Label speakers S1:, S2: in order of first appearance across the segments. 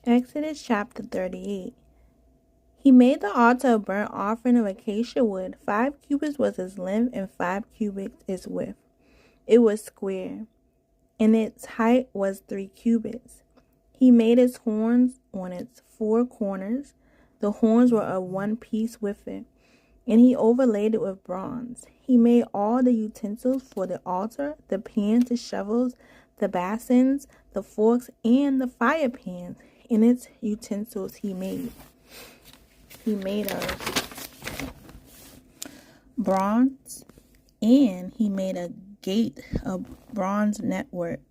S1: Exodus chapter 38. He made the altar of burnt offering of acacia wood. 5 cubits was its length, and 5 cubits its width. It was square, and its height was 3 cubits. He made its horns on its 4 corners. The horns were of one piece with it, and he overlaid it with bronze. He made all the utensils for the altar, the pans, the shovels, the basins, the forks, and the fire pans. In its utensils he made of bronze, and he made a gate of bronze network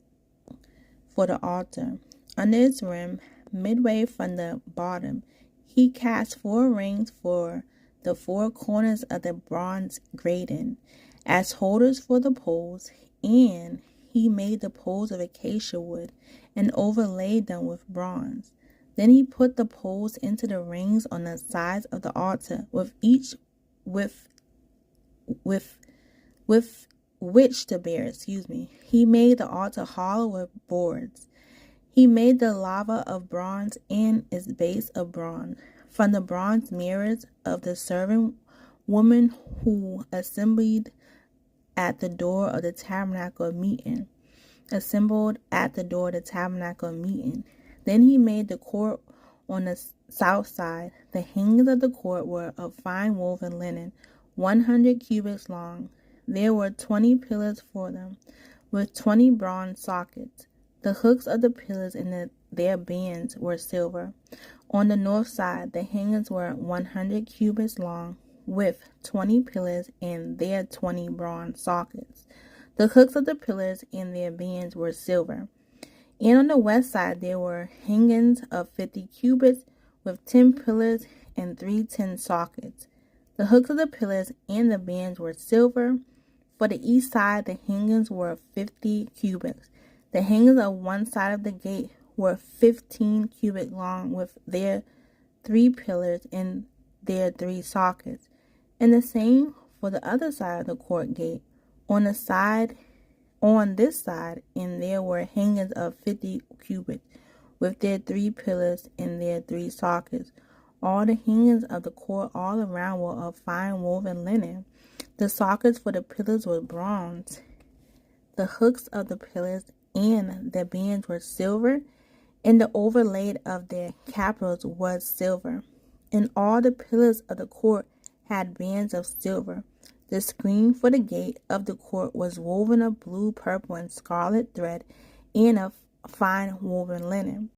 S1: for the altar. Under its rim, midway from the bottom, he cast 4 rings for the 4 corners of the bronze grating as holders for the poles, and he made the poles of acacia wood and overlaid them with bronze. Then he put the poles into the rings on the sides of the altar, with each with which to bear. He made the altar hollow with boards. He made the lava of bronze and its base of bronze. From the bronze mirrors of the servant woman who assembled at the door of the tabernacle of meeting. Then he made the court on the south side. The hangings of the court were of fine woven linen, 100 cubits long. There were 20 pillars for them, with 20 bronze sockets. The hooks of the pillars and their bands were silver. On the north side, the hangings were 100 cubits long, with 20 pillars and their 20 bronze sockets. The hooks of the pillars and their bands were silver. And on the west side there were hangings of 50 cubits, with 10 pillars and 3 10 sockets. The hooks of the pillars and the bands were silver. For the east side the hangings were 50 cubits. The hangings of one side of the gate were 15 cubits long, with their 3 pillars and their 3 sockets. And the same for the other side of the court gate. On this side, and there were hangings of 50 cubits, with their 3 pillars and their 3 sockets. All the hangings of the court all around were of fine woven linen. The sockets for the pillars were bronze. The hooks of the pillars and the bands were silver, and the overlaid of their capitals was silver. And all the pillars of the court had bands of silver. The screen for the gate of the court was woven of blue, purple, and scarlet thread, and of fine woven linen.